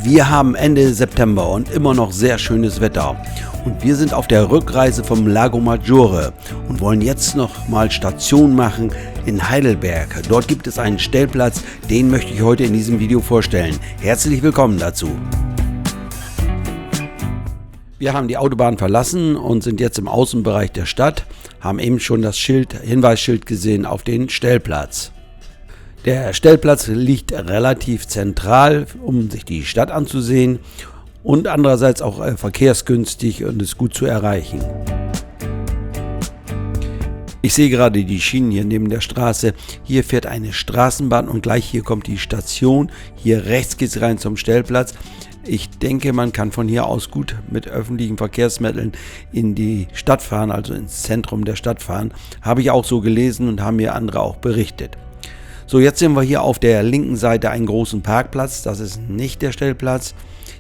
Wir haben Ende September und immer noch sehr schönes Wetter. Und wir sind auf der Rückreise vom Lago Maggiore und wollen jetzt noch mal Station machen in Heidelberg. Dort gibt es einen Stellplatz, den möchte ich heute in diesem Video vorstellen. Herzlich willkommen dazu. Wir haben die Autobahn verlassen und sind jetzt im Außenbereich der Stadt, haben eben schon das Hinweisschild gesehen auf den Stellplatz. Der Stellplatz liegt relativ zentral, um sich die Stadt anzusehen und andererseits auch verkehrsgünstig und ist gut zu erreichen. Ich sehe gerade die Schienen hier neben der Straße. Hier fährt eine Straßenbahn und gleich hier kommt die Station. Hier rechts geht es rein zum Stellplatz. Ich denke, man kann von hier aus gut mit öffentlichen Verkehrsmitteln in die Stadt fahren, also ins Zentrum der Stadt fahren. Habe ich auch so gelesen und haben mir andere auch berichtet. So, jetzt sehen wir hier auf der linken Seite einen großen Parkplatz. Das ist nicht der Stellplatz.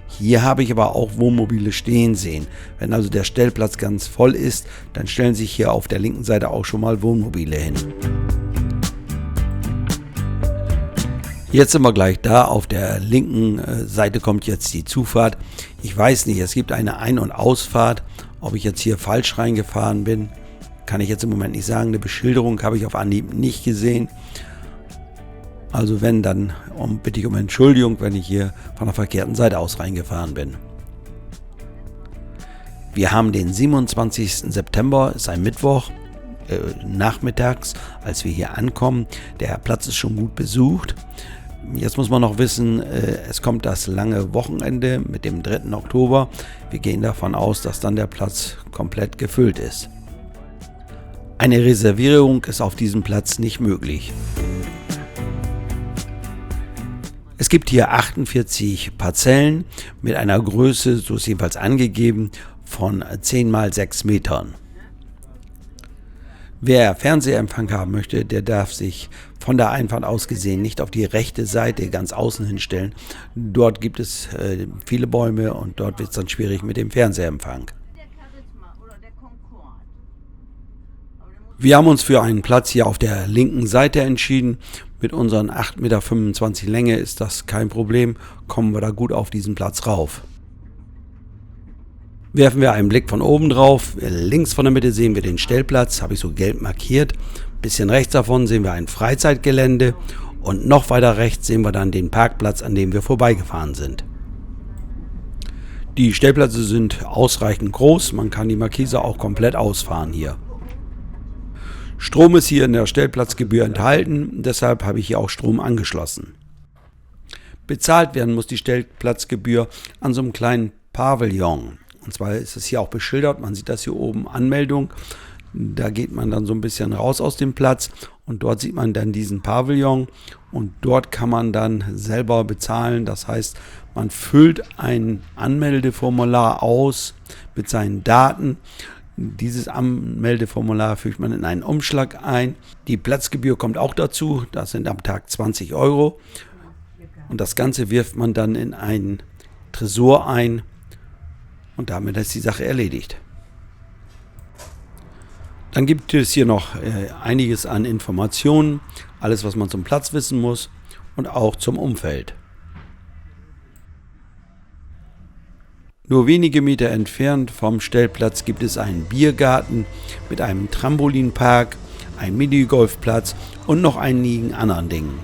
Hier habe ich aber auch Wohnmobile stehen sehen. Wenn also der Stellplatz ganz voll ist, dann stellen sich hier auf der linken Seite auch schon mal Wohnmobile hin. Jetzt sind wir gleich da. Auf der linken Seite kommt jetzt die Zufahrt. Ich weiß nicht, es gibt eine Ein- und Ausfahrt. Ob ich jetzt hier falsch reingefahren bin, kann ich jetzt im Moment nicht sagen. Eine Beschilderung habe ich auf Anhieb nicht gesehen. Also wenn, dann bitte ich um Entschuldigung, wenn ich hier von der verkehrten Seite aus reingefahren bin. Wir haben den 27. September, ist ein Mittwoch, nachmittags, als wir hier ankommen. Der Platz ist schon gut besucht. Jetzt muss man noch wissen, es kommt das lange Wochenende mit dem 3. Oktober. Wir gehen davon aus, dass dann der Platz komplett gefüllt ist. Eine Reservierung ist auf diesem Platz nicht möglich. Es gibt hier 48 Parzellen mit einer Größe, so ist jedenfalls angegeben, von 10 x 6 Metern. Wer Fernsehempfang haben möchte, der darf sich von der Einfahrt aus gesehen nicht auf die rechte Seite ganz außen hinstellen. Dort gibt es viele Bäume und dort wird es dann schwierig mit dem Fernsehempfang. Wir haben uns für einen Platz hier auf der linken Seite entschieden. Mit unseren 8,25 Meter Länge ist das kein Problem, kommen wir da gut auf diesen Platz rauf. Werfen wir einen Blick von oben drauf. Links von der Mitte sehen wir den Stellplatz, habe ich so gelb markiert. Bisschen rechts davon sehen wir ein Freizeitgelände und noch weiter rechts sehen wir dann den Parkplatz, an dem wir vorbeigefahren sind. Die Stellplätze sind ausreichend groß, man kann die Markise auch komplett ausfahren hier. Strom ist hier in der Stellplatzgebühr enthalten, deshalb habe ich hier auch Strom angeschlossen. Bezahlt werden muss die Stellplatzgebühr an so einem kleinen Pavillon. Und zwar ist es hier auch beschildert, man sieht das hier oben, Anmeldung. Da geht man dann so ein bisschen raus aus dem Platz und dort sieht man dann diesen Pavillon und dort kann man dann selber bezahlen. Das heißt, man füllt ein Anmeldeformular aus mit seinen Daten. Dieses Anmeldeformular fügt man in einen Umschlag ein. Die Platzgebühr kommt auch dazu, das sind am Tag 20 Euro. Und das Ganze wirft man dann in einen Tresor ein und damit ist die Sache erledigt. Dann gibt es hier noch einiges an Informationen, alles was man zum Platz wissen muss und auch zum Umfeld. Nur wenige Meter entfernt vom Stellplatz gibt es einen Biergarten mit einem Trampolinpark, einen Minigolfplatz und noch einigen anderen Dingen.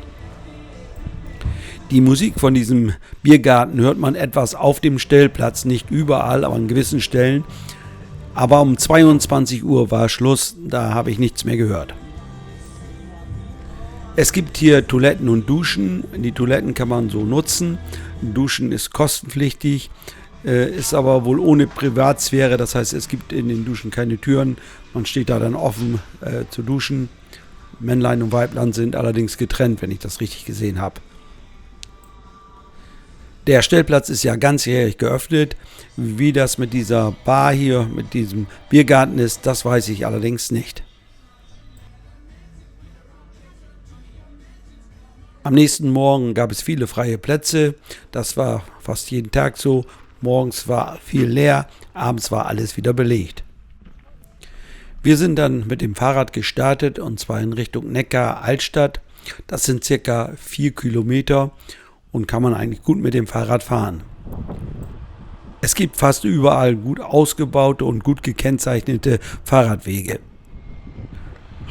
Die Musik von diesem Biergarten hört man etwas auf dem Stellplatz, nicht überall, aber an gewissen Stellen. Aber um 22 Uhr war Schluss, da habe ich nichts mehr gehört. Es gibt hier Toiletten und Duschen. Die Toiletten kann man so nutzen. Duschen ist kostenpflichtig. Ist aber wohl ohne Privatsphäre, das heißt, es gibt in den Duschen keine Türen, man steht da dann offen zu duschen. Männlein und Weiblein sind allerdings getrennt, wenn ich das richtig gesehen habe. Der Stellplatz ist ja ganzjährig geöffnet. Wie das mit dieser Bar hier, mit diesem Biergarten ist, das weiß ich allerdings nicht. Am nächsten Morgen gab es viele freie Plätze. Das war fast jeden Tag so. Morgens war viel leer, abends war alles wieder belegt. Wir sind dann mit dem Fahrrad gestartet und zwar in Richtung Neckar-Altstadt. Das sind circa 4 Kilometer und kann man eigentlich gut mit dem Fahrrad fahren. Es gibt fast überall gut ausgebaute und gut gekennzeichnete Fahrradwege.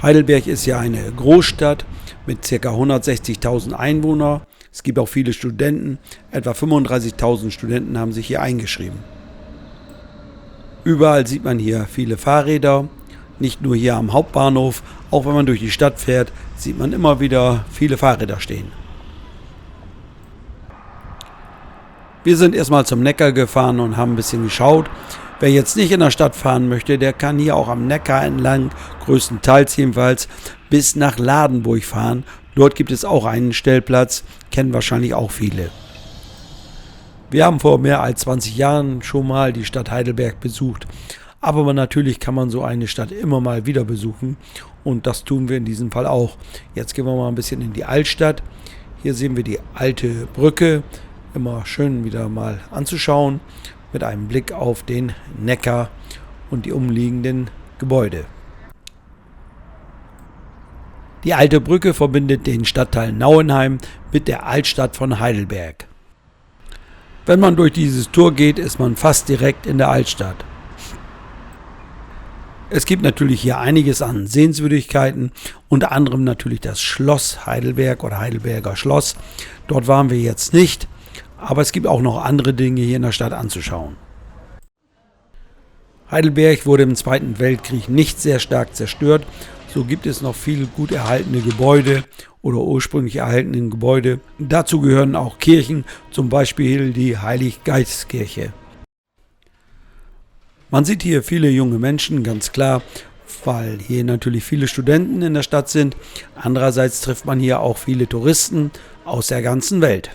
Heidelberg ist ja eine Großstadt mit ca. 160.000 Einwohnern. Es gibt auch viele Studenten. Etwa 35.000 Studenten haben sich hier eingeschrieben. Überall sieht man hier viele Fahrräder. Nicht nur hier am Hauptbahnhof, auch wenn man durch die Stadt fährt, sieht man immer wieder viele Fahrräder stehen. Wir sind erstmal zum Neckar gefahren und haben ein bisschen geschaut. Wer jetzt nicht in der Stadt fahren möchte, der kann hier auch am Neckar entlang, größtenteils jedenfalls, bis nach Ladenburg fahren. Dort gibt es auch einen Stellplatz, kennen wahrscheinlich auch viele. Wir haben vor mehr als 20 Jahren schon mal die Stadt Heidelberg besucht. Aber natürlich kann man so eine Stadt immer mal wieder besuchen und das tun wir in diesem Fall auch. Jetzt gehen wir mal ein bisschen in die Altstadt. Hier sehen wir die alte Brücke, immer schön wieder mal anzuschauen, mit einem Blick auf den Neckar und die umliegenden Gebäude. Die alte Brücke verbindet den Stadtteil Nauenheim mit der Altstadt von Heidelberg. Wenn man durch dieses Tor geht, ist man fast direkt in der Altstadt. Es gibt natürlich hier einiges an Sehenswürdigkeiten, unter anderem natürlich das Schloss Heidelberg oder Heidelberger Schloss. Dort waren wir jetzt nicht, aber es gibt auch noch andere Dinge hier in der Stadt anzuschauen. Heidelberg wurde im Zweiten Weltkrieg nicht sehr stark zerstört, so gibt es noch viele gut erhaltene Gebäude oder ursprünglich erhaltene Gebäude. Dazu gehören auch Kirchen, zum Beispiel die Heilig-Geist-Kirche. Man sieht hier viele junge Menschen, ganz klar, weil hier natürlich viele Studenten in der Stadt sind. Andererseits trifft man hier auch viele Touristen aus der ganzen Welt.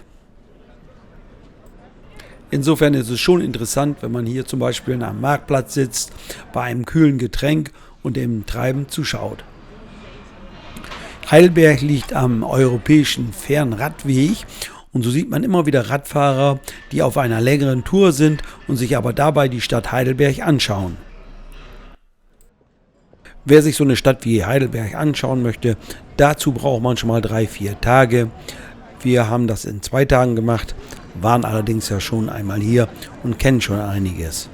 Insofern ist es schon interessant, wenn man hier zum Beispiel an einem Marktplatz sitzt, bei einem kühlen Getränk und dem Treiben zuschaut. Heidelberg liegt am europäischen Fernradweg. Und so sieht man immer wieder Radfahrer, die auf einer längeren Tour sind und sich aber dabei die Stadt Heidelberg anschauen. Wer sich so eine Stadt wie Heidelberg anschauen möchte, dazu braucht man schon mal 3-4 Tage. Wir haben das in 2 Tagen gemacht, waren allerdings ja schon einmal hier und kennen schon einiges.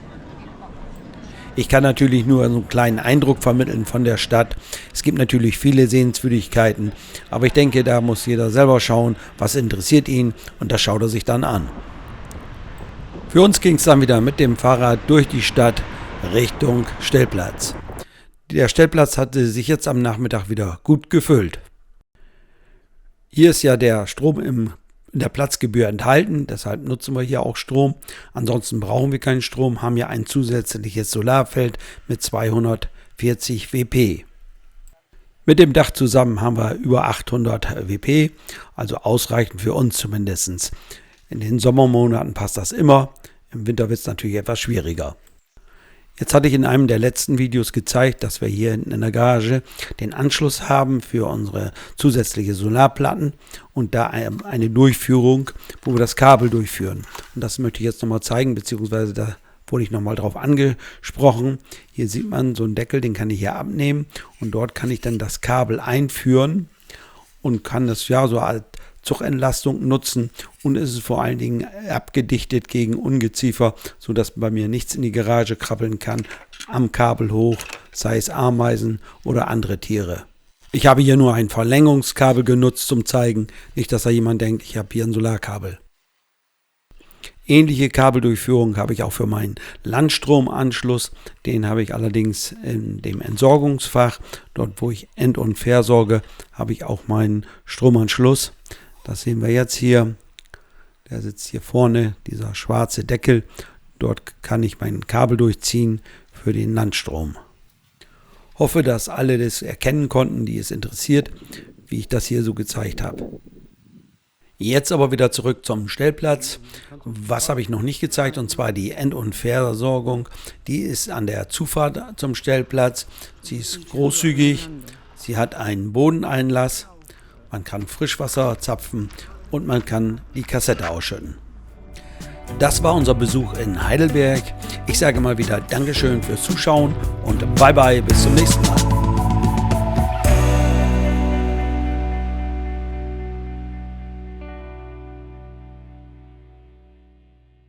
Ich kann natürlich nur so einen kleinen Eindruck vermitteln von der Stadt. Es gibt natürlich viele Sehenswürdigkeiten, aber ich denke, da muss jeder selber schauen, was interessiert ihn und das schaut er sich dann an. Für uns ging es dann wieder mit dem Fahrrad durch die Stadt Richtung Stellplatz. Der Stellplatz hatte sich jetzt am Nachmittag wieder gut gefüllt. Hier ist ja der Strom in der Platzgebühr enthalten, deshalb nutzen wir hier auch Strom. Ansonsten brauchen wir keinen Strom, haben ja ein zusätzliches Solarfeld mit 240 WP. Mit dem Dach zusammen haben wir über 800 WP, also ausreichend für uns zumindest. In den Sommermonaten passt das immer, im Winter wird es natürlich etwas schwieriger. Jetzt hatte ich in einem der letzten Videos gezeigt, dass wir hier hinten in der Garage den Anschluss haben für unsere zusätzliche Solarplatten und da eine Durchführung, wo wir das Kabel durchführen. Und das möchte ich jetzt nochmal zeigen, beziehungsweise da wurde ich nochmal drauf angesprochen. Hier sieht man so einen Deckel, den kann ich hier abnehmen und dort kann ich dann das Kabel einführen und kann das ja so als Zugentlastung nutzen und es ist vor allen Dingen abgedichtet gegen Ungeziefer, sodass bei mir nichts in die Garage krabbeln kann, am Kabel hoch, sei es Ameisen oder andere Tiere. Ich habe hier nur ein Verlängerungskabel genutzt zum Zeigen, nicht dass da jemand denkt, ich habe hier ein Solarkabel. Ähnliche Kabeldurchführung habe ich auch für meinen Landstromanschluss. Den habe ich allerdings in dem Entsorgungsfach. Dort, wo ich end- und versorge, habe ich auch meinen Stromanschluss. Das sehen wir jetzt hier. Der sitzt hier vorne, dieser schwarze Deckel. Dort kann ich mein Kabel durchziehen für den Landstrom. Hoffe, dass alle das erkennen konnten, die es interessiert, wie ich das hier so gezeigt habe. Jetzt aber wieder zurück zum Stellplatz. Was habe ich noch nicht gezeigt? Und zwar die End- und Versorgung. Die ist an der Zufahrt zum Stellplatz. Sie ist großzügig. Sie hat einen Bodeneinlass. Man kann Frischwasser zapfen und man kann die Kassette ausschütten. Das war unser Besuch in Heidelberg. Ich sage mal wieder Dankeschön fürs Zuschauen und bye bye, bis zum nächsten Mal.